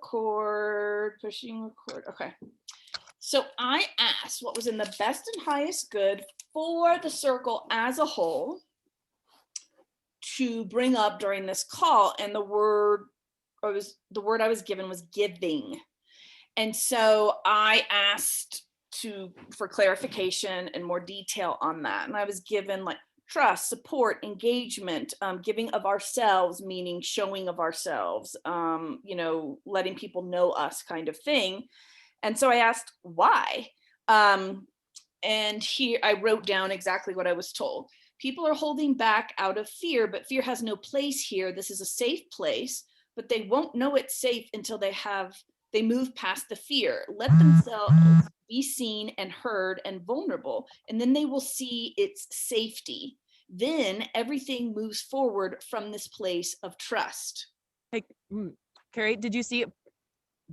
record, pushing record. Okay. So I asked what was in the best and highest good for the circle as a whole to bring up during this call, and the word I was given was giving. And so I asked for clarification and more detail on that, and I was given like trust, support, engagement, giving of ourselves, meaning showing of ourselves, letting people know us, kind of thing. And so I asked why. And here I wrote down exactly what I was told. People are holding back out of fear, but fear has no place here. This is a safe place, but they won't know it's safe until they move past the fear. Let themselves be seen and heard and vulnerable, and then they will see its safety. Then everything moves forward from this place of trust. Hey, Carrie, did you see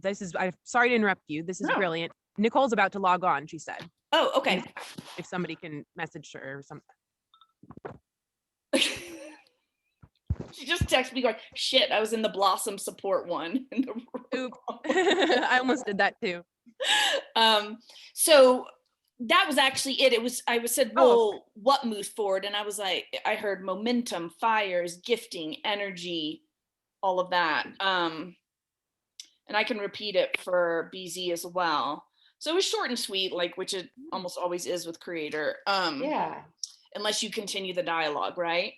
I'm sorry to interrupt you. This is brilliant. Nicole's about to log on, she said. Oh, okay. If somebody can message her or something. She just texted me going, shit, I was in the Blossom support one. Oop. I almost did that too. So that was actually it. I was said, well, what moves forward? And I was like, I heard momentum, fires, gifting, energy, all of that. And I can repeat it for BZ as well. So it was short and sweet, like, which it almost always is with Creator. Yeah. Unless you continue the dialogue, right?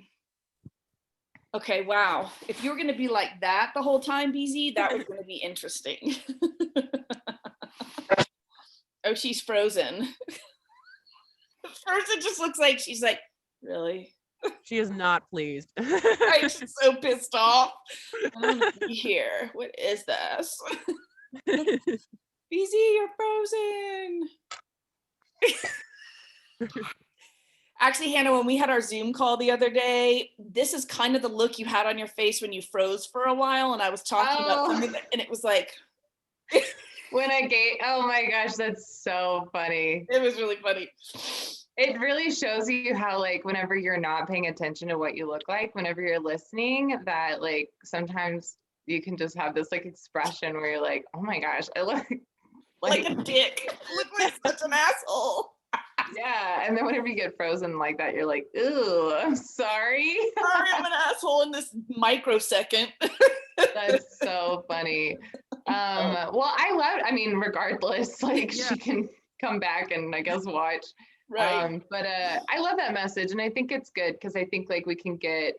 Okay, wow. If you were going to be like that the whole time, BZ, that was going to be interesting. Oh, she's frozen. At first, it just looks like she's like, really? She is not pleased. I'm so pissed off. I don't want to be here. What is this? BZ, you're frozen. Actually, Hannah, when we had our Zoom call the other day, this is kind of the look you had on your face when you froze for a while, and I was talking about something, and it was like... oh my gosh, that's so funny. It was really funny. It really shows you how, like, whenever you're not paying attention to what you look like, whenever you're listening, that, like, sometimes you can just have this, like, expression where you're like, oh my gosh, I look like a dick. I look like such an asshole. Yeah, and then whenever you get frozen like that, you're like, ooh, I'm sorry. Sorry, I'm an asshole in this microsecond. That's so funny. Well, regardless, like, she can come back and I guess watch. Right. But I love that message, and I think it's good because I think, like, we can get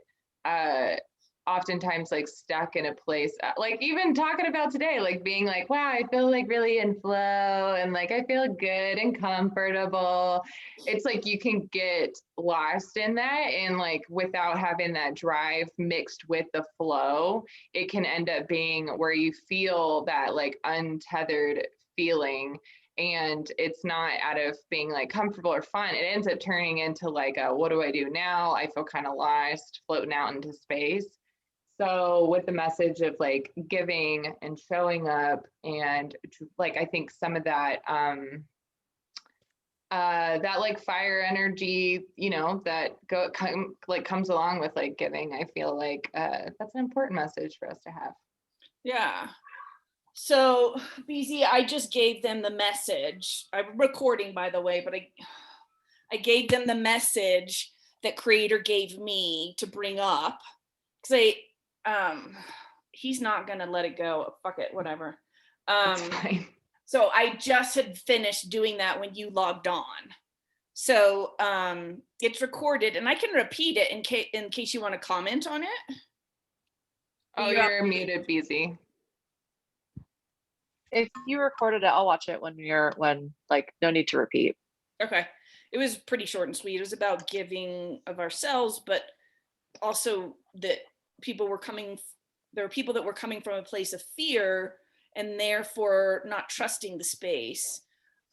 oftentimes, like, stuck in a place, like even talking about today, like being like, wow, I feel like really in flow and like I feel good and comfortable. It's like you can get lost in that, and like without having that drive mixed with the flow, it can end up being where you feel that like untethered feeling, and it's not out of being like comfortable or fun. It ends up turning into like a, what do I do now? I feel kind of lost, floating out into space. So with the message of like giving and showing up, and like I think some of that that like fire energy, that comes along with like giving, I feel like that's an important message for us to have. Yeah. So BZ, I just gave them the message. I'm recording, by the way, but I gave them the message that Creator gave me to bring up, because he's not gonna let it go. Fuck it, whatever. So I just had finished doing that when you logged on. So it's recorded, and I can repeat it in case you want to comment on it. Oh, you're muted, BZ. If you recorded it, I'll watch it when no need to repeat. Okay. It was pretty short and sweet. It was about giving of ourselves, but also that there were people that were coming from a place of fear and therefore not trusting the space.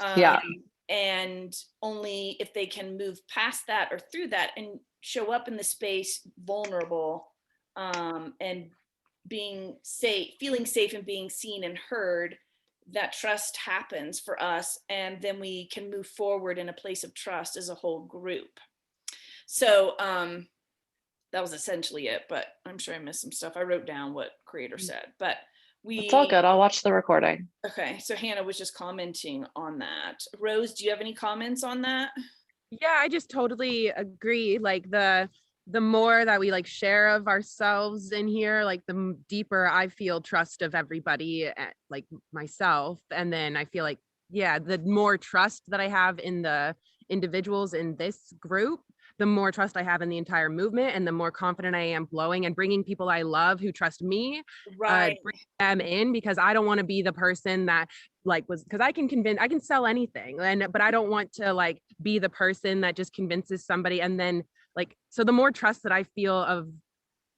And only if they can move past that or through that and show up in the space vulnerable, and being safe, feeling safe and being seen and heard, that trust happens for us, and then we can move forward in a place of trust as a whole group. So that was essentially it, but I'm sure I missed some stuff. I wrote down what Creator said, but It's all good. I'll watch the recording. Okay, so Hannah was just commenting on that. Rose, do you have any comments on that? Yeah, I just totally agree. Like the more that we like share of ourselves in here, like the deeper I feel trust of everybody, like myself. And then I feel like, yeah, the more trust that I have in the individuals in this group, the more trust I have in the entire movement, and the more confident I am blowing and bringing people I love who trust me, Right. bring them in, because I don't want to be the person that like was, because I can sell anything, but I don't want to like be the person that just convinces somebody and then like, so the more trust that I feel of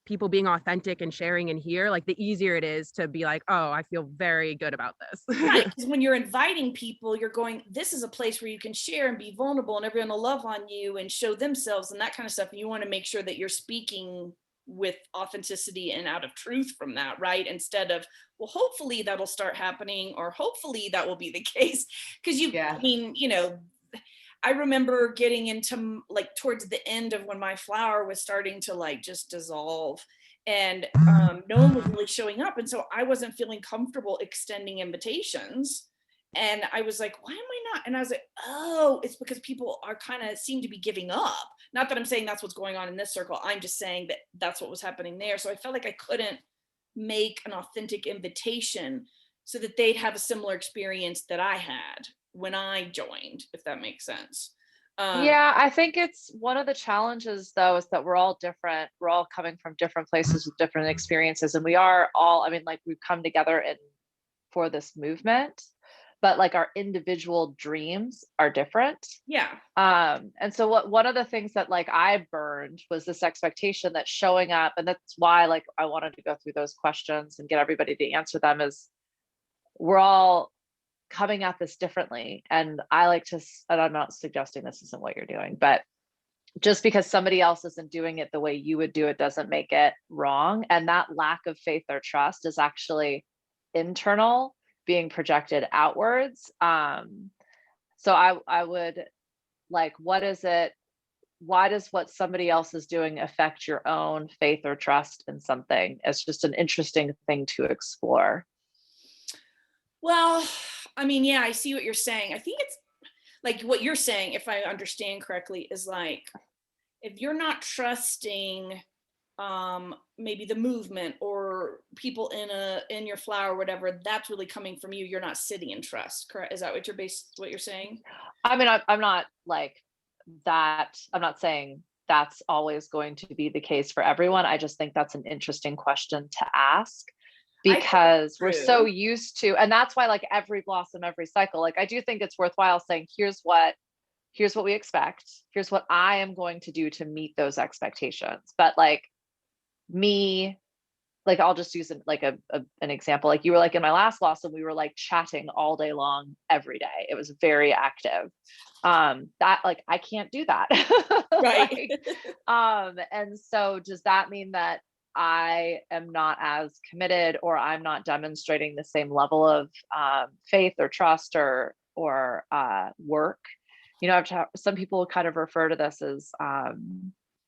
people being authentic and sharing in here, like the easier it is to be like, oh, I feel very good about this. Right, because when you're inviting people, you're going, this is a place where you can share and be vulnerable and everyone will love on you and show themselves and that kind of stuff. And you want to make sure that you're speaking with authenticity and out of truth from that, right? Instead of, well, hopefully that'll start happening, or hopefully that will be the case. Because Yeah. I mean, I remember getting into like towards the end of when my flower was starting to like just dissolve, and no one was really showing up, and so I wasn't feeling comfortable extending invitations, and I was like, why am I not? And I was like, oh, it's because people are kind of seem to be giving up. Not that I'm saying that's what's going on in this circle, I'm just saying that that's what was happening there. So I felt like I couldn't make an authentic invitation so that they'd have a similar experience that I had when I joined, if that makes sense. Yeah, I think it's one of the challenges though is that we're all different. We're all coming from different places with different experiences, and we are all, I mean, like we've come together in for this movement, but like our individual dreams are different. Yeah. And so one of the things that like I burned was this expectation that showing up, and that's why like I wanted to go through those questions and get everybody to answer them, is we're all coming at this differently. And I like to, and I'm not suggesting this isn't what you're doing, but just because somebody else isn't doing it the way you would do it doesn't make it wrong. And that lack of faith or trust is actually internal, being projected outwards. So I would like, what is it? Why does what somebody else is doing affect your own faith or trust in something? It's just an interesting thing to explore. Well, I mean, yeah, I see what you're saying. I think it's like what you're saying, if I understand correctly, is like if you're not trusting maybe the movement or people in your flower or whatever, that's really coming from you. You're not sitting in trust, correct? Is that what you're saying? I mean, I'm not like that. I'm not saying that's always going to be the case for everyone. I just think that's an interesting question to ask, because we're so used to, and that's why like every blossom, every cycle, like I do think it's worthwhile saying, here's what we expect. Here's what I am going to do to meet those expectations. But like me, like I'll just use an example. Like you were like in my last blossom, we were like chatting all day long, every day. It was very active. That like, I can't do that. Right. And so does that mean that I am not as committed, or I'm not demonstrating the same level of faith or trust or work? Some people kind of refer to this as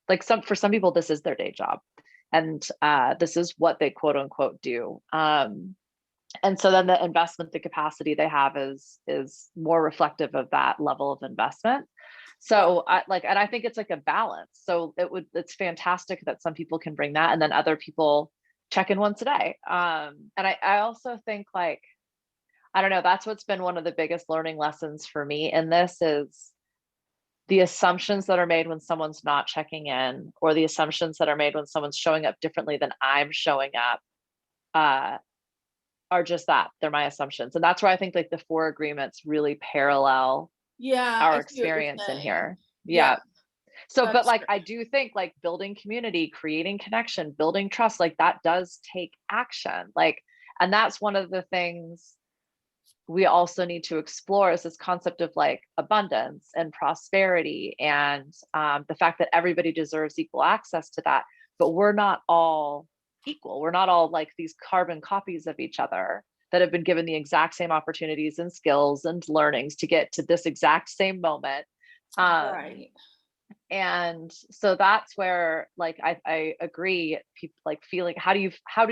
like for some people this is their day job, and this is what they quote unquote do. And so then the investment, the capacity they have is more reflective of that level of investment. So and I think it's like a balance. So it's fantastic that some people can bring that, and then other people check in once a day. And I also think like, I don't know, that's what's been one of the biggest learning lessons for me in this is the assumptions that are made when someone's not checking in, or the assumptions that are made when someone's showing up differently than I'm showing up, are just that. They're my assumptions. And that's where I think like the 4 agreements really parallel our experience in here. Yeah. So, but like, I do think like building community, creating connection, building trust, like that does take action. Like, and that's one of the things we also need to explore, is this concept of like abundance and prosperity, and the fact that everybody deserves equal access to that, but we're not all equal. We're not all like these carbon copies of each other that have been given the exact same opportunities and skills and learnings to get to this exact same moment. Right. And so that's where like I agree, people like feeling, how do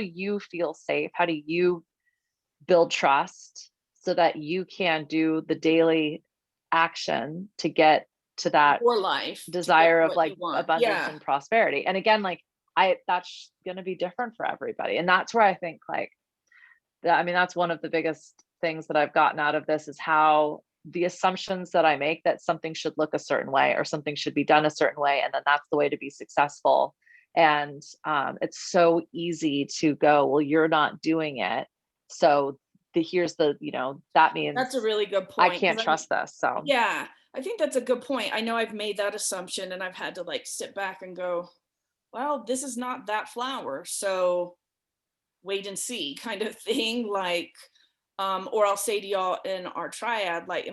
you feel safe? How do you build trust so that you can do the daily action to get to that Or life. to get desire of what like you want. abundance Yeah. and prosperity. And again, like that's going to be different for everybody. And that's where I think like that, I mean, that's one of the biggest things that I've gotten out of this is how the assumptions that I make that something should look a certain way or something should be done a certain way. And then that's the way to be successful. And it's so easy to go, well, you're not doing it. So here's the, that means That's a really good I point. can't 'cause trust this. So Yeah, I think that's a good point. I know I've made that assumption and I've had to like sit back and go, well, this is not that flower. So wait and see kind of thing. Like, or I'll say to y'all in our triad, like,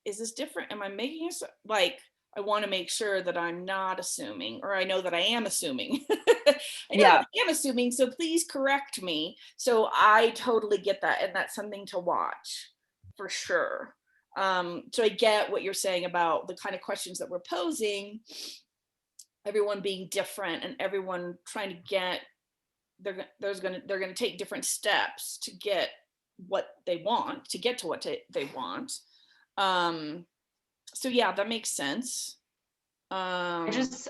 is this different? Am I making it like, I want to make sure that I'm not assuming, or I know that I am assuming. I know yeah, that I am assuming, so please correct me. So I totally get that. And that's something to watch for sure. So I get what you're saying about the kind of questions that we're posing, everyone being different and everyone trying to get, they're going to take different steps to get what they want, to get to what they want. So yeah, that makes sense. I just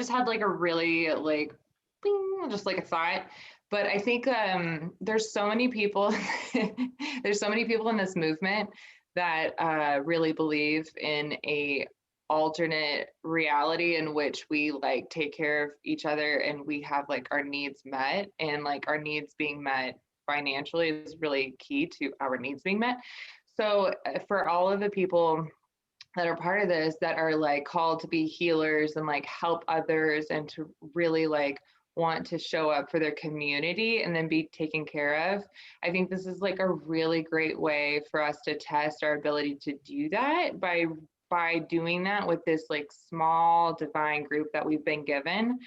had like a really like bing, just like a thought. But I think there's so many people there's so many people in this movement that really believe in a alternate reality in which we like take care of each other and we have like our needs met, and like our needs being met financially is really key to our needs being met. So for all of the people that are part of this that are like called to be healers and like help others and to really like want to show up for their community and then be taken care of, I think this is like a really great way for us to test our ability to do that by doing that with this like small divine group that we've been given.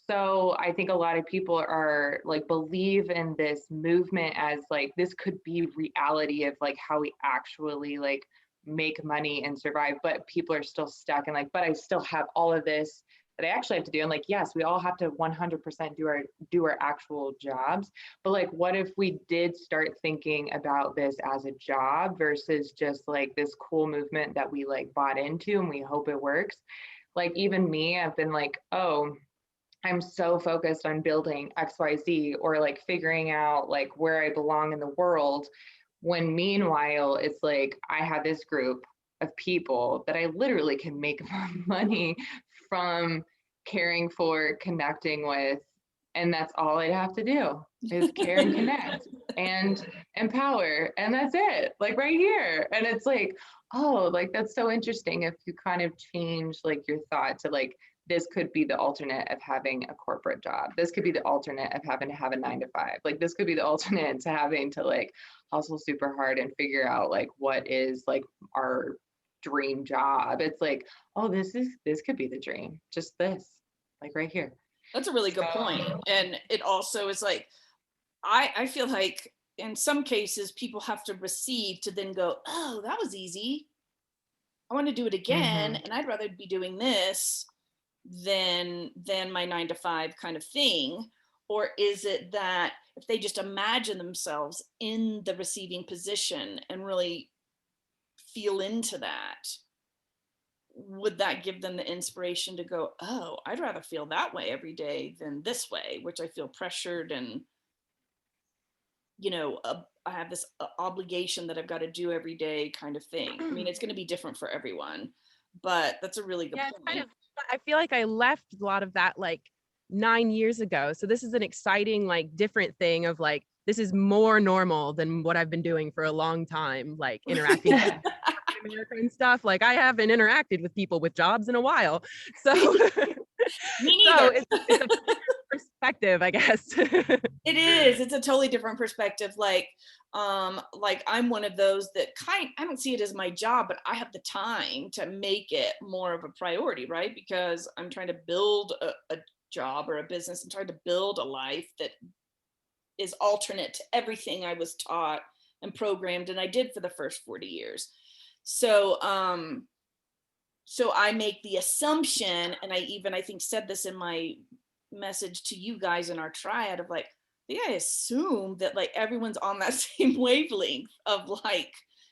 So I think a lot of people are like believe in this movement as like this could be reality of like how we actually like make money and survive, but people are still stuck and like, but I still have all of this that I actually have to do. And like, yes, we all have to 100% do our actual jobs. But like, what if we did start thinking about this as a job versus just like this cool movement that we like bought into and we hope it works? Like even me, I've been like, oh, I'm so focused on building XYZ or like figuring out like where I belong in the world. When meanwhile, it's like I have this group of people that I literally can make money from caring for, connecting with. And that's all I'd have to do is care and connect and empower. And that's it, like right here. And it's like, oh, like that's so interesting if you kind of change like your thought to like, this could be the alternate of having a corporate job. This could be the alternate of having to have a 9 to 5. Like this could be the alternate to having to like hustle super hard and figure out like what is like our dream job. It's like, oh, this could be the dream. Just this, like right here. That's a really good point. And it also is like, I feel like in some cases people have to receive to then go, oh, that was easy. I want to do it again. And I'd rather be doing this than my 9 to 5 kind of thing. Or is it that if they just imagine themselves in the receiving position and really feel into that, would that give them the inspiration to go, oh, I'd rather feel that way every day than this way, which I feel pressured and, I have this obligation that I've got to do every day kind of thing. I mean, it's going to be different for everyone, but that's a really good It's kind point. of, I feel like I left a lot of that like 9 years ago. So this is an exciting, like different thing of like, this is more normal than what I've been doing for a long time, like interacting with America and stuff. Like I haven't interacted with people with jobs in a while. So, Me so neither. it's a perspective, I guess. It is. It's a totally different perspective. Like I'm one of those that I don't see it as my job, but I have the time to make it more of a priority, right? Because I'm trying to build a job or a business. I'm trying to build a life that is alternate to everything I was taught and programmed, and I did for the first 40 years. So so I make the assumption, and I think said this in my message to you guys in our triad of like, think I assume that like everyone's on that same wavelength of like,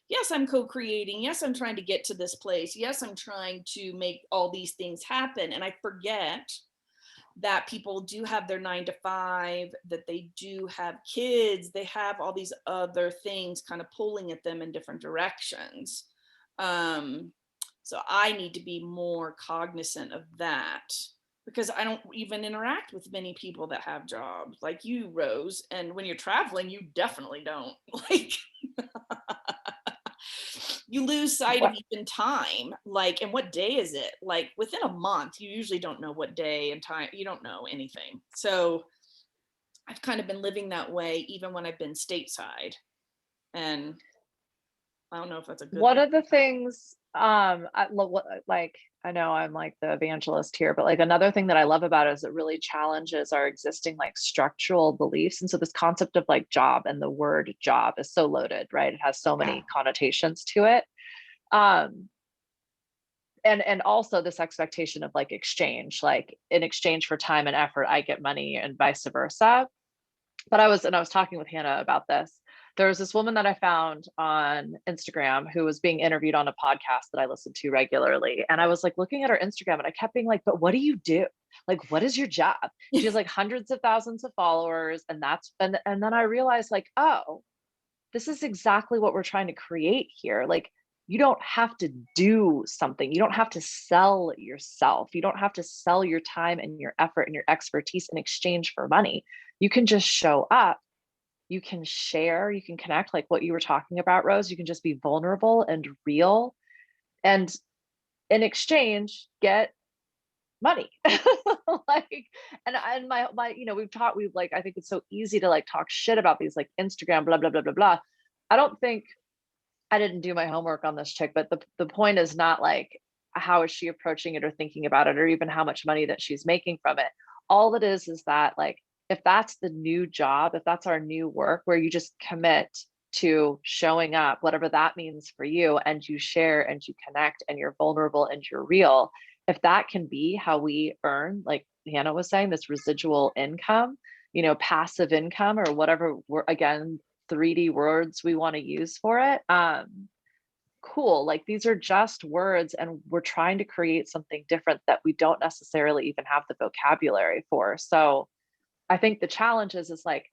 yes, I'm co-creating. Yes, I'm trying to get to this place. Yes, I'm trying to make all these things happen. And I forget that people do have their 9 to 5, that they do have kids, they have all these other things kind of pulling at them in different directions. So I need to be more cognizant of that, because I don't even interact with many people that have jobs like you, Rose. And when you're traveling, you definitely don't. Like, you lose sight of What even time. Like, and what day is it? Like, within a month, you usually don't know what day and time, you don't know anything. So I've kind of been living that way even when I've been stateside. And I don't know if that's a good One thing. of the things, like, I know I'm like the evangelist here, but like another thing that I love about it is it really challenges our existing like structural beliefs. And so this concept of like job, and the word job is so loaded, right? It has so many connotations to it. Um, and also this expectation of like exchange, like in exchange for time and effort, I get money and vice versa. But I was talking with Hannah about this. There was this woman that I found on Instagram who was being interviewed on a podcast that I listen to regularly. And I was like looking at her Instagram and I kept being like, but what do you do? Like, what is your job? She has like hundreds of thousands of followers. And then I realized like, oh, this is exactly what we're trying to create here. Like, you don't have to do something. You don't have to sell yourself. You don't have to sell your time and your effort and your expertise in exchange for money. You can just show up. You can share, you can connect, like what you were talking about, Rose. You can just be vulnerable and real. And in exchange, get money. Like, and my, we've like, I think it's so easy to like talk shit about these like Instagram, blah, blah, blah, blah, blah. I don't think, I didn't do my homework on this chick, but the point is not like how is she approaching it or thinking about it, or even how much money that she's making from it. All it is that like, if that's the new job, if that's our new work where you just commit to showing up, whatever that means for you, and you share and you connect and you're vulnerable and you're real, if that can be how we earn, like Hannah was saying, this residual income, passive income, or whatever we're, again, 3D words we want to use for it. Cool. Like, these are just words, and we're trying to create something different that we don't necessarily even have the vocabulary for. So I think the challenge is like,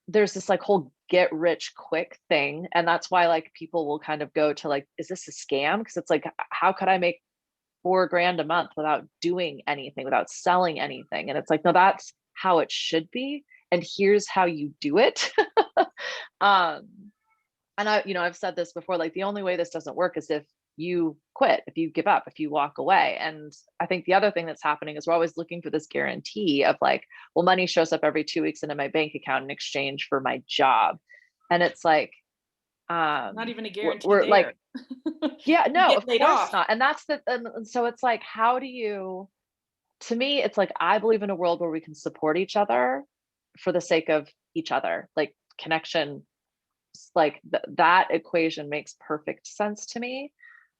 there's this like whole get rich quick thing. And that's why like people will kind of go to like, is this a scam? Because it's like, how could I make $4,000 a month without doing anything, without selling anything? And it's like, no, that's how it should be. And here's how you do it. And I've said this before, like the only way this doesn't work is if you quit, if you give up, if you walk away. And I think the other thing that's happening is we're always looking for this guarantee of like, well, money shows up every 2 weeks into my bank account in exchange for my job. And it's like, Not even a guarantee we're there. like, yeah, You no, get of laid course off. not. And that's and so it's like, how do you, to me, it's like, I believe in a world where we can support each other for the sake of each other, like connection, like that equation makes perfect sense to me.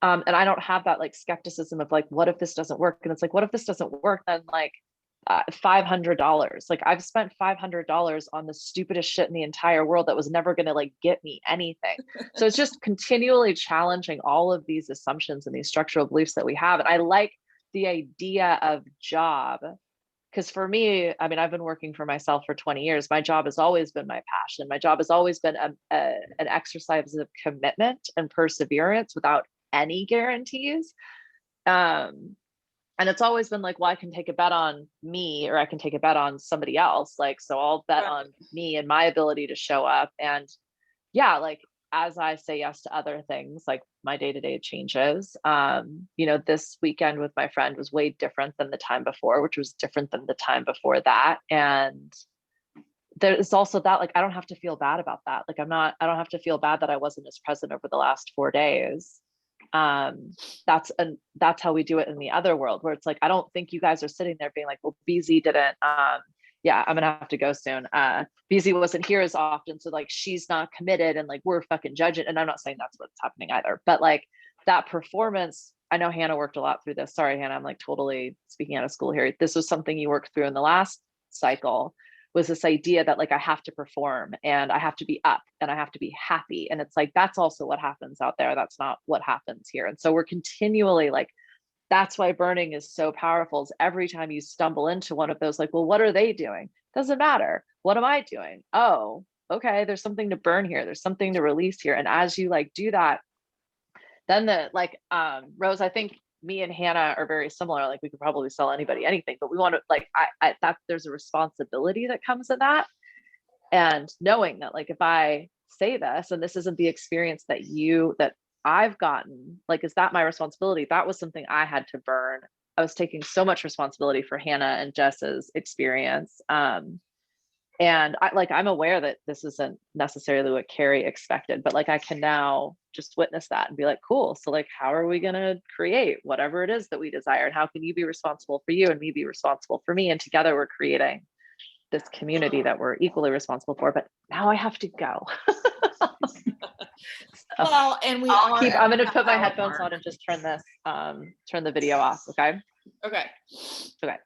And I don't have that like skepticism of like, what if this doesn't work? And it's like, what if this doesn't work? Then like $500, like I've spent $500 on the stupidest shit in the entire world that was never going to like get me anything. So it's just continually challenging all of these assumptions and these structural beliefs that we have. And I like the idea of job, because for me, I mean, I've been working for myself for 20 years. My job has always been my passion. My job has always been an exercise of commitment and perseverance without any guarantees. And it's always been like, well, I can take a bet on me, or I can take a bet on somebody else. Like, so I'll bet Right. on me and my ability to show up. And yeah, like as I say yes to other things, like my day-to-day changes. This weekend with my friend was way different than the time before, which was different than the time before that. And there's also that, like, I don't have to feel bad about that. Like, I don't have to feel bad that I wasn't as present over the last 4 days. That's how we do it in the other world, where it's like, I don't think you guys are sitting there being like, well, BZ didn't, yeah, I'm gonna have to go soon. BZ wasn't here as often, so like she's not committed, and like we're fucking judging. And I'm not saying that's what's happening either, but like that performance, I know Hannah worked a lot through this. Sorry, Hannah, I'm like totally speaking out of school here. This was something you worked through in the last cycle, was this idea that like I have to perform and I have to be up and I have to be happy. And it's like, that's also what happens out there. That's not what happens here. And so we're continually like, that's why burning is so powerful, is every time you stumble into one of those, like, well, what are they doing? Doesn't matter. What am I doing? Oh, okay, there's something to burn here. There's something to release here. And as you like do that, then Rose, I think me and Hannah are very similar. Like we could probably sell anybody anything, but we want to like, I that there's a responsibility that comes in that. And knowing that like, if I say this, and this isn't the experience that I've gotten, like, is that my responsibility? That was something I had to burn. I was taking so much responsibility for Hannah and Jess's experience. And I'm aware that this isn't necessarily what Carrie expected, but like, I can now just witness that and be like, cool. So like, how are we going to create whatever it is that we desire? And how can you be responsible for you and me be responsible for me? And together we're creating this community that we're equally responsible for. But now I have to go. Well, and I'm going to put my headphones on and just turn the video off. Okay. Okay. Okay.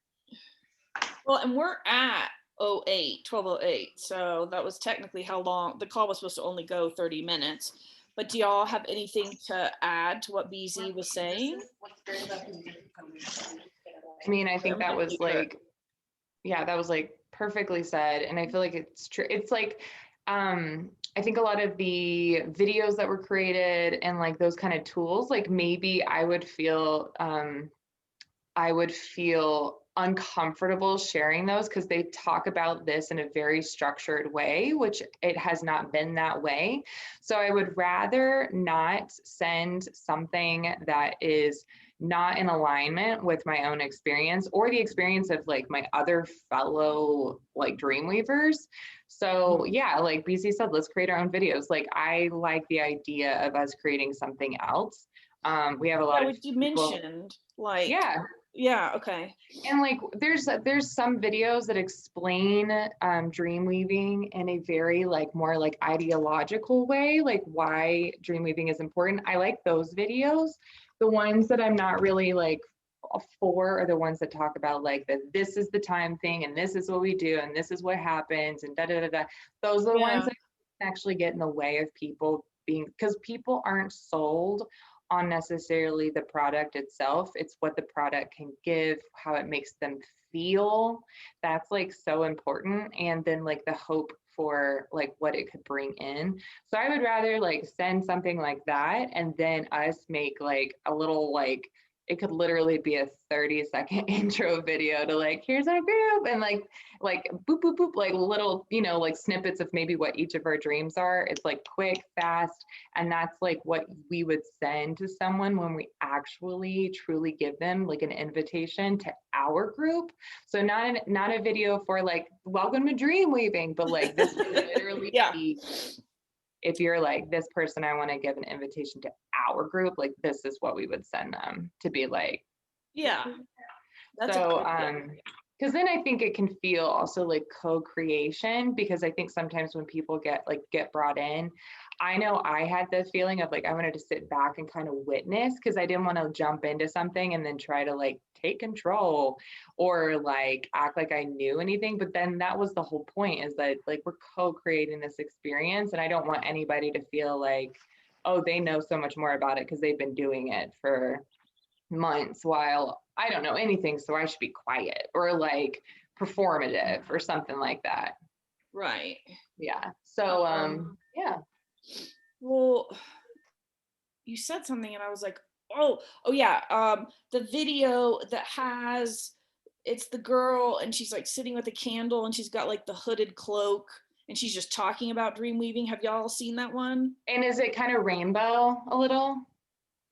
Well, and we're at 12:08. So that was technically how long the call was supposed to only go 30 minutes. But do y'all have anything to add to what BZ was saying? I mean, I think that was like, yeah, that was like perfectly said. And I feel like it's true. It's like, I think a lot of the videos that were created and like those kind of tools, like maybe I would feel uncomfortable sharing those because they talk about this in a very structured way, which it has not been that way. So I would rather not send something that is not in alignment with my own experience or the experience of like my other fellow like Dreamweavers. So yeah, like BC said, let's create our own videos. Like I like the idea of us creating something else. We have a lot of Which you mentioned, like, yeah, okay. and like there's some videos that explain dreamweaving in a very like more like ideological way, like why dreamweaving is important. I like those videos. The ones that I'm not really like for are the ones that talk about like that this is the time thing and this is what we do and this is what happens and da da da da. Those are the ones that actually get in the way of people being, because people aren't sold on necessarily the product itself. It's what the product can give, how it makes them feel. That's like so important. And then like the hope for like what it could bring in. So I would rather like send something like that and then us make like a little like, it could literally be a 30-second intro video to like, here's our group, and like boop, boop, boop, like little, you know, like snippets of maybe what each of our dreams are. It's like quick, fast. And that's like what we would send to someone when we actually truly give them like an invitation to our group. So not a video for like, welcome to Dreamweaving, but like this would literally be, if you're like this person, I want to give an invitation to our group, like this is what we would send them to be like. That's so because then I think it can feel also like co-creation, because I think sometimes when people get brought in, I know I had the feeling of like I wanted to sit back and kind of witness, because I didn't want to jump into something and then try to like take control or like act like I knew anything. But then that was the whole point, is that like we're co-creating this experience, and I don't want anybody to feel like, oh, they know so much more about it because they've been doing it for months while I don't know anything, so I should be quiet or like performative or something like that. Right. Yeah. So yeah. Well, you said something and I was like, oh yeah. The video that has, it's the girl and she's like sitting with a candle and she's got like the hooded cloak and she's just talking about dream weaving. Have y'all seen that one? And is it kind of rainbow a little?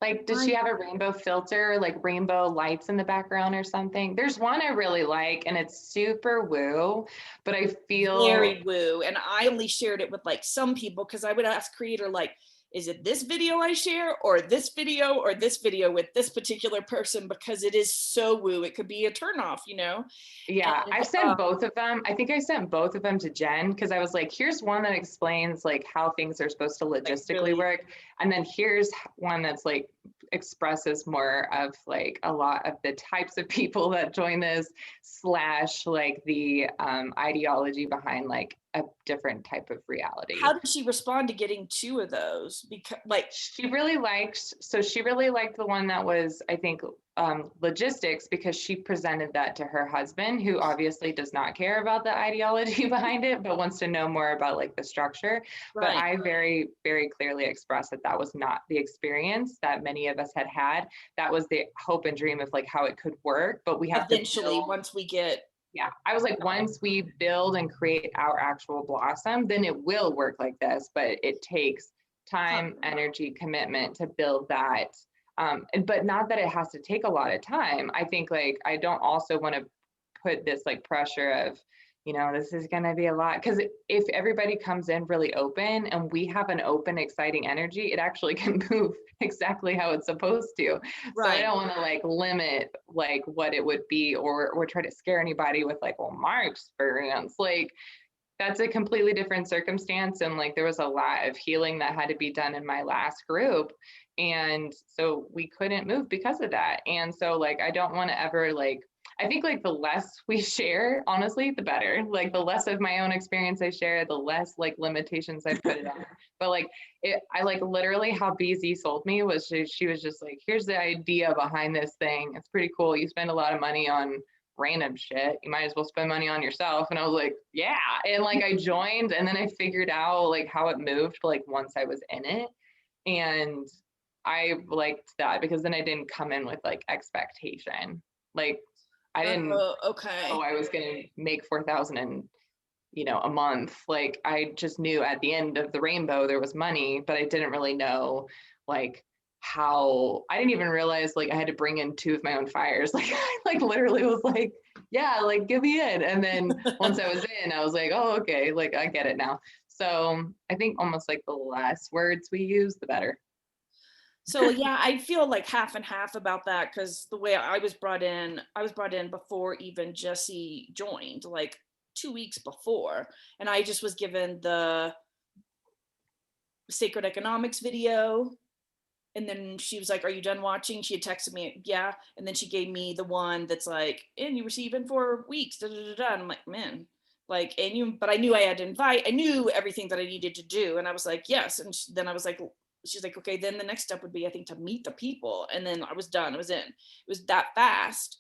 Like, does she have a rainbow filter, like rainbow lights in the background or something? There's one I really like and it's super woo, but I feel very woo. And I only shared it with like some people because I would ask creator, like, is it this video I share or this video with this particular person, because it is so woo. It could be a turnoff, you know? Yeah, and, I sent both of them. I think I sent both of them to Jen because I was like, here's one that explains like how things are supposed to logistically work. And then here's one that's like expresses more of like a lot of the types of people that join this / like the ideology behind like a different type of reality. How did she respond to getting 2 of those? Because like, She really liked the one that was, I think, logistics, because she presented that to her husband, who obviously does not care about the ideology behind it, but wants to know more about like the structure. But right. I very, very clearly expressed that that was not the experience that many of us had had. That was the hope and dream of like how it could work, but we have Eventually, to build. once we get, Yeah, I was like, once we build and create our actual Blossom, then it will work like this, but it takes time, energy, commitment to build that. But not that it has to take a lot of time. I think like, I don't also want to put this like pressure of, this is going to be a lot. Because if everybody comes in really open and we have an open, exciting energy, it actually can move exactly how it's supposed to. So I right. don't want to like limit like what it would be, or try to scare anybody with like, well, my experience, like that's a completely different circumstance. And like, there was a lot of healing that had to be done in my last group. And so we couldn't move because of that. And so like, I don't want to ever like, I think like the less we share, honestly, the better. Like the less of my own experience I share, the less like limitations I put it on. But like I like literally how BZ sold me was she was just like, here's the idea behind this thing. It's pretty cool. You spend a lot of money on random shit. You might as well spend money on yourself. And I was like, yeah. And like I joined, and then I figured out like how it moved like once I was in it. And I liked that because then I didn't come in with like expectation. Like I didn't Okay. I was going to make 4,000 and a month. Like I just knew at the end of the rainbow there was money, but I didn't really know like how. I didn't even realize like I had to bring in 2 of my own fires. Like I like literally was like, yeah, like give me in. And then once I was in, I was like, oh, okay, like I get it now. So I think almost like the less words we use, the better. So yeah, I feel like half and half about that, because the way I was brought in before even Jesse joined, like 2 weeks before, and I just was given the sacred economics video, and then she was like, "Are you done watching?" She had texted me, "Yeah," and then she gave me the one that's like, "And you receive in 4 weeks." Da, da, da, da. And I'm like, man, like, but I knew I had to invite. I knew everything that I needed to do, and I was like, yes. And then I was like, she's like, okay, then the next step would be, I think, to meet the people, and then I was done. I was in. It was that fast,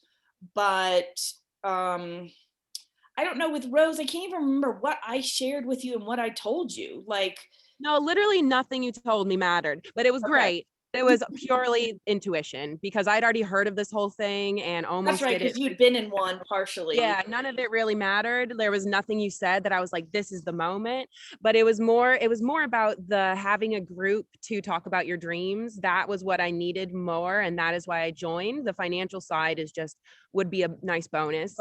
but I don't know with Rose. I can't even remember what I shared with you and what I told you. Like, No, literally nothing you told me mattered, but it was okay. great. It was purely intuition because I'd already heard of this whole thing and almost That's right, did it. because you'd been in one partially. Yeah, none of it really mattered. There was nothing you said that I was like, this is the moment. But it was more about the having a group to talk about your dreams. That was what I needed more. And that is why I joined. The financial side would be a nice bonus.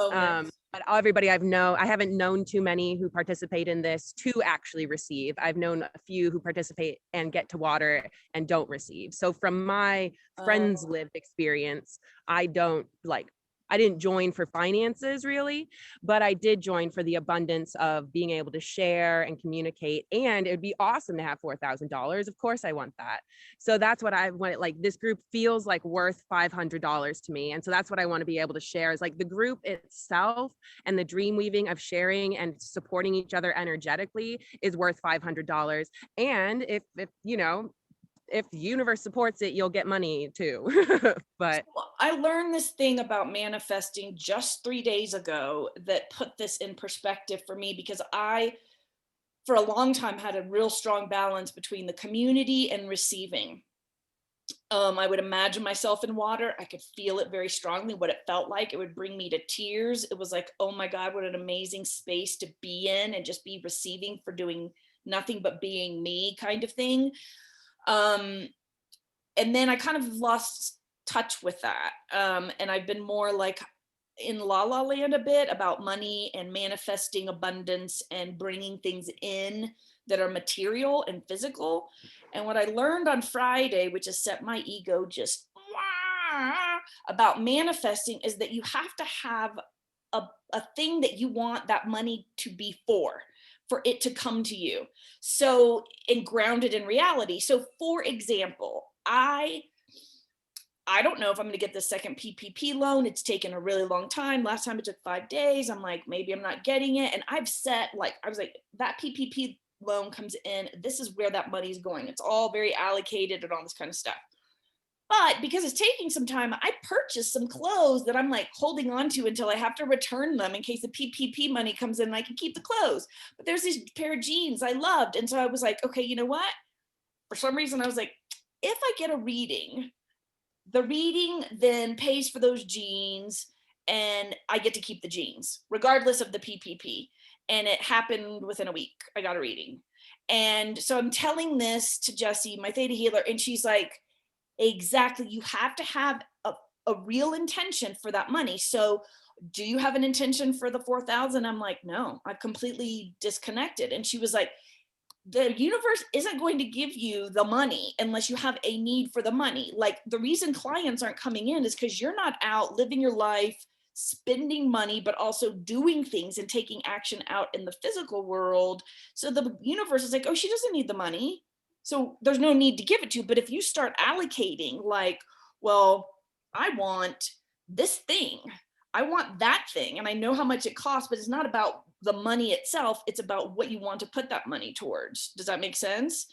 But everybody I haven't known too many who participate in this to actually receive. I've known a few who participate and get to water and don't receive. So from my friends' lived experience, I didn't join for finances really, but I did join for the abundance of being able to share and communicate. And it'd be awesome to have $4,000. Of course I want that. So that's what I want. Like this group feels like worth $500 to me. And so that's what I want to be able to share is like the group itself and the dream weaving of sharing and supporting each other energetically is worth $500. And if the universe supports it, you'll get money too. But I learned this thing about manifesting just 3 days ago that put this in perspective for me, because I, for a long time, had a real strong balance between the community and receiving. I would imagine myself in water. I could feel it very strongly, what it felt like. It would bring me to tears. It was like, oh my God, what an amazing space to be in and just be receiving for doing nothing but being me kind of thing. And then I kind of lost touch with that. And I've been more like in La La Land a bit about money and manifesting abundance and bringing things in that are material and physical. And what I learned on Friday, which has set my ego just about manifesting, is that you have to have a thing that you want that money to be for it to come to you. So, and grounded in reality. So for example, I I don't know if I'm going to get the second PPP loan. It's taken a really long time. Last time it took 5 days. I'm like, maybe I'm not getting it. And I've set like, I was like, that PPP loan comes in. This is where that money is going. It's all very allocated and all this kind of stuff. But because it's taking some time, I purchased some clothes that I'm like holding on to until I have to return them in case the PPP money comes in and I can keep the clothes. But there's this pair of jeans I loved. And so I was like, okay, you know what? For some reason, I was like, if I get a reading, the reading then pays for those jeans and I get to keep the jeans regardless of the PPP. And it happened within a week. I got a reading. And so I'm telling this to Jessie, my theta healer, and she's like, exactly, you have to have a real intention for that money. So do you have an intention for the 4,000? I'm like, no, I've completely disconnected. And she was like, the universe isn't going to give you the money unless you have a need for the money. Like the reason clients aren't coming in is because you're not out living your life, spending money, but also doing things and taking action out in the physical world. So the universe is like, oh, she doesn't need the money. So there's no need to give it to you. But if you start allocating like, well, I want this thing, I want that thing, and I know how much it costs, but it's not about the money itself. It's about what you want to put that money towards. Does that make sense?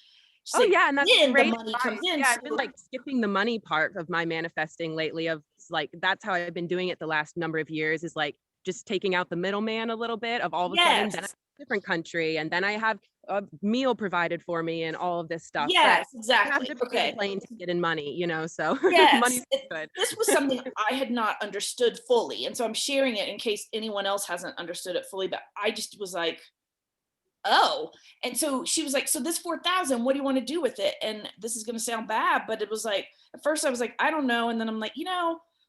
She's Oh like, yeah, and that's then the great money advice. comes in. Yeah, I've been So like skipping the money part of my manifesting lately. Of like, that's how I've been doing it the last number of years, is like just taking out the middleman a little bit. Of all of a sudden, then I'm yes, in a different country, and then I have a meal provided for me and all of this stuff. But yes, I have exactly. to be on Okay. the plane to get in money, you know. So Yes, money's good. this was something I had not understood fully. And so I'm sharing it in case anyone else hasn't understood it fully, but I just was like, oh. And so she was like, so this 4,000, what do you want to do with it? And this is going to sound bad, but it was like, at first I was like, I don't know. And then I'm like,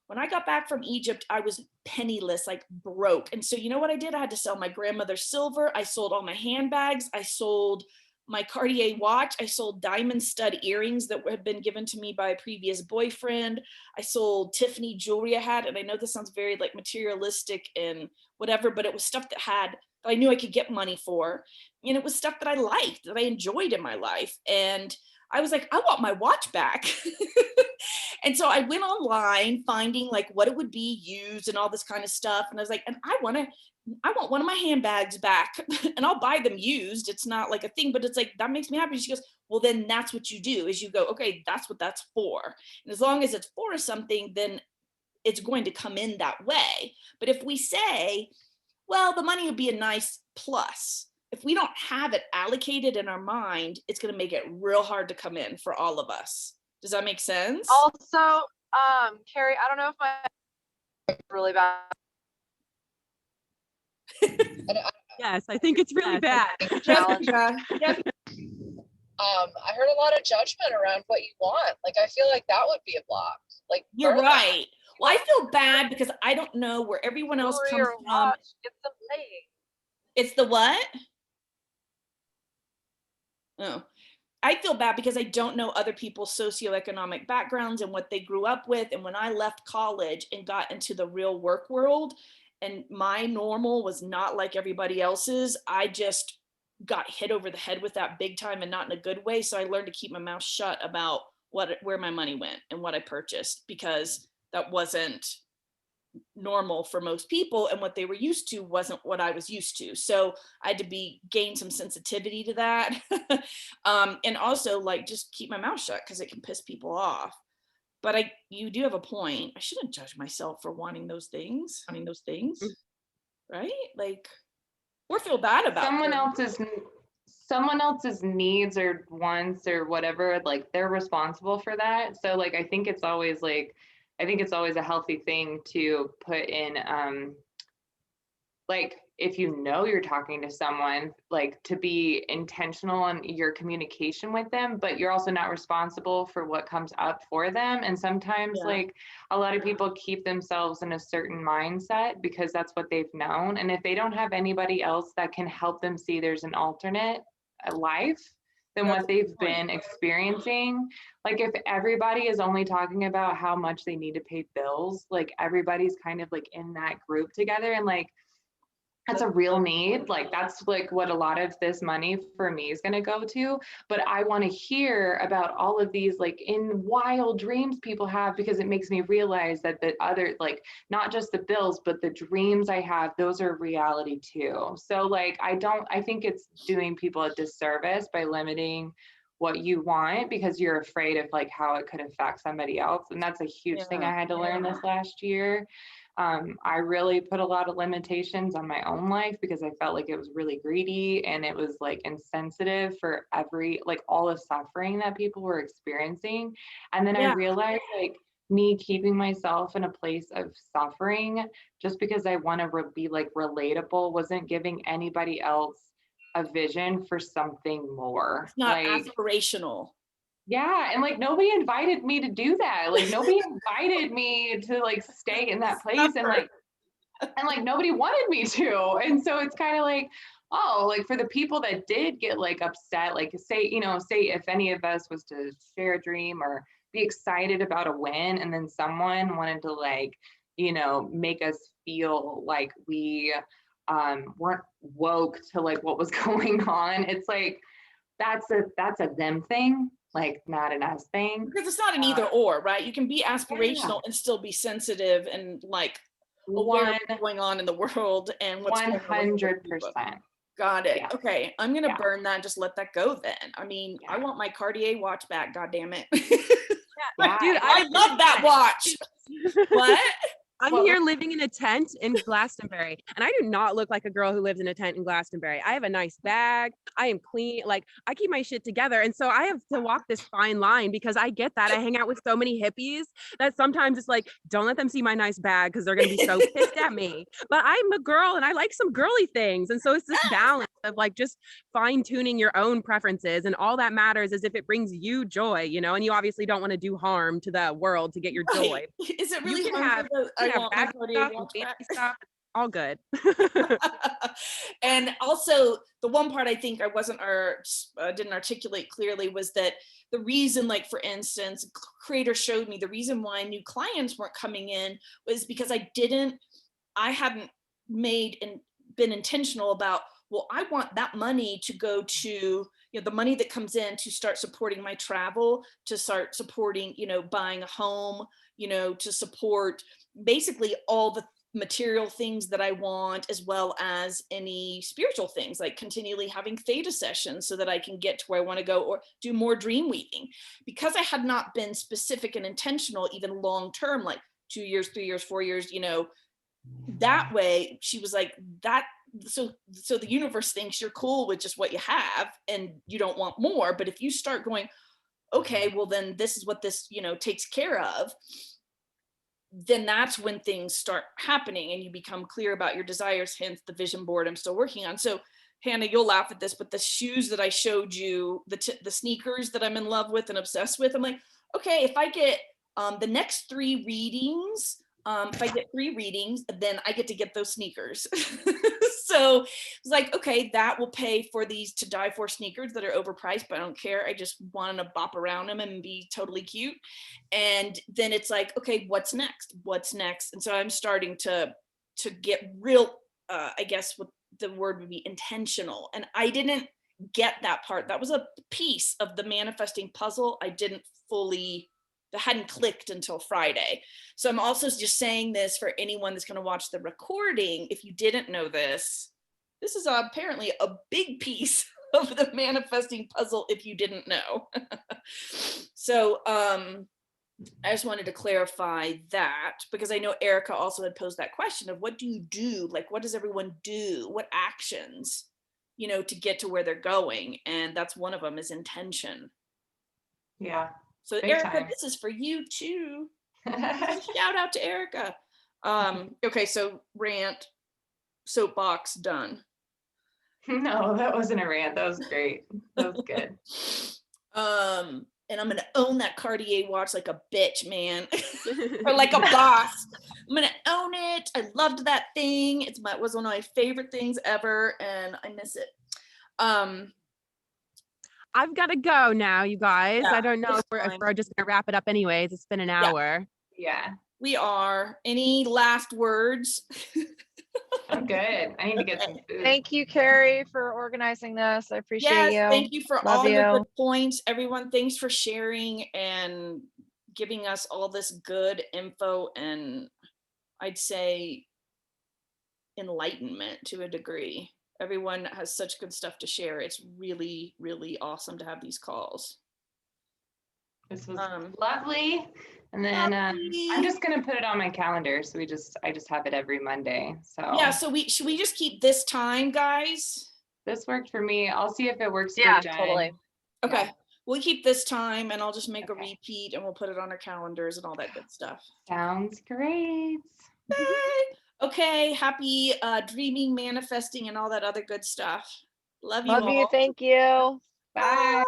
when I got back from Egypt, I was penniless, like broke. And so you know what I did? I had to sell my grandmother's silver. I sold all my handbags. I sold my Cartier watch. I sold diamond stud earrings that had been given to me by a previous boyfriend. I sold Tiffany jewelry I had. And I know this sounds very like materialistic and whatever, but it was stuff that I knew I could get money for. And it was stuff that I liked, that I enjoyed in my life. And I was like, I want my watch back. And so I went online finding like what it would be used and all this kind of stuff. And I was like, and I want one of my handbags back and I'll buy them used. It's not like a thing, but it's like, that makes me happy. She goes, well, then that's what you do is you go, okay, that's what that's for. And as long as it's for something, then it's going to come in that way. But if we say, well, the money would be a nice plus, if we don't have it allocated in our mind, it's going to make it real hard to come in for all of us. Does that make sense? Also, Carrie, I don't know if my really bad. Yes, I think it's really bad. Challenge. Yep. I heard a lot of judgment around what you want. Like, I feel like that would be a block. Like, You're burn that. right. Well, I feel bad because I don't know where everyone else Jewelry comes or from. watch, get some pay. It's the what? Oh, I feel bad because I don't know other people's socioeconomic backgrounds and what they grew up with. And when I left college and got into the real work world, and my normal was not like everybody else's, I just got hit over the head with that big time and not in a good way. So I learned to keep my mouth shut about where my money went and what I purchased, because that wasn't normal for most people, and what they were used to wasn't what I was used to. So I had to gain some sensitivity to that. And also like just keep my mouth shut because it can piss people off. But you do have a point. I shouldn't judge myself for wanting those things, right? Like, or feel bad about someone else's needs or wants or whatever, like they're responsible for that. So like I think it's always a healthy thing to put in like if you know you're talking to someone, like to be intentional in your communication with them, but you're also not responsible for what comes up for them. And sometimes like a lot of people keep themselves in a certain mindset because that's what they've known. And if they don't have anybody else that can help them see there's an alternate life than what they've been experiencing, like if everybody is only talking about how much they need to pay bills, like everybody's kind of like in that group together, and like that's a real need. Like that's like what a lot of this money for me is going to go to. But I want to hear about all of these like in wild dreams people have, because it makes me realize that the other, like not just the bills, but the dreams I have, those are reality too. So like I think it's doing people a disservice by limiting what you want because you're afraid of like how it could affect somebody else. And that's a huge thing I had to learn this last year. I really put a lot of limitations on my own life because I felt like it was really greedy and it was like insensitive for like all the suffering that people were experiencing. And then I realized like me keeping myself in a place of suffering just because I want to be like relatable wasn't giving anybody else a vision for something more. It's not like, aspirational. yeah, and like nobody invited me to do that. Like nobody invited me to like stay in that place and like nobody wanted me to. And so it's kind of like, oh, like for the people that did get like upset, like say if any of us was to share a dream or be excited about a win and then someone wanted to like, make us feel like we weren't woke to like what was going on. It's like that's a them thing, like not an us thing. Because it's not an either or, right? You can be aspirational and still be sensitive and like aware of what's going on in the world and what's 100%. Got it. Yeah. Okay, I'm gonna burn that and just let that go then. I mean, I want my Cartier watch back, god damn it. Dude, I love that watch. What? I'm here living in a tent in Glastonbury, and I do not look like a girl who lives in a tent in Glastonbury. I have a nice bag. I am clean. Like I keep my shit together. And so I have to walk this fine line because I get that. I hang out with so many hippies that sometimes it's like, don't let them see my nice bag because they're going to be so pissed at me. But I'm a girl and I like some girly things. And so it's this balance of like just fine tuning your own preferences. And all that matters is if it brings you joy, and you obviously don't want to do harm to the world to get your joy. Is it really You can have all good. And also the one part I think I didn't articulate clearly was that the reason, like for instance, Creator showed me the reason why new clients weren't coming in was because I hadn't been intentional about, well, I want that money to go to, the money that comes in to start supporting my travel, to start supporting, buying a home, to support basically all the material things that I want, as well as any spiritual things, like continually having theta sessions so that I can get to where I want to go or do more dream weaving. Because I had not been specific and intentional, even long term, like 2 years, 3 years, 4 years, that way she was like that. So the universe thinks you're cool with just what you have and you don't want more. But if you start going, okay, well then this is what this, takes care of, then that's when things start happening and you become clear about your desires, hence the vision board I'm still working on. So Hannah, you'll laugh at this, but the shoes that I showed you, the sneakers that I'm in love with and obsessed with, I'm like, okay, if I get the next 3 readings, if I get 3 readings, then I get to get those sneakers. So it's like, okay, that will pay for these to die for sneakers that are overpriced, but I don't care. I just want to bop around them and be totally cute. And then it's like, okay, what's next? And so I'm starting to get real, I guess what the word would be, intentional. And I didn't get that part. That was a piece of the manifesting puzzle that hadn't clicked until Friday. So I'm also just saying this for anyone that's going to watch the recording. If you didn't know this is apparently a big piece of the manifesting puzzle if you didn't know. So I just wanted to clarify that because I know Erica also had posed that question of what do you do? Like, what does everyone do? What actions, to get to where they're going? And that's one of them is intention. Yeah. So Erica, this is for you too. Shout out to Erica. Okay, so rant, soapbox done. No, that wasn't a rant. That was great. That was good. And I'm gonna own that Cartier watch like a bitch, man. Or like a boss. I'm gonna own it. I loved that thing. It was one of my favorite things ever, and I miss it. I've got to go now, you guys. Yeah, I don't know if we're just gonna wrap it up anyways. It's been an hour. Yeah. We are. Any last words? I'm good. I need to get some food. Thank you, Carrie, for organizing this. I appreciate Yes, you. thank you for Love all your you. good points. Everyone, thanks for sharing and giving us all this good info and I'd say enlightenment to a degree. Everyone has such good stuff to share. It's really, really awesome to have these calls. This was Um, lovely. And then I'm lovely. just gonna put it on my calendar. So I just have it every Monday. So Yeah, so should we just keep this time, guys? this worked for me. I'll see if it works Yeah, for Jen. totally. Okay, Yeah. we'll keep this time and I'll just make a Okay. repeat and we'll put it on our calendars and all that good stuff. Sounds great. Yay. Okay, happy dreaming, manifesting, and all that other good stuff. Love you Love you. all. Thank you. Bye.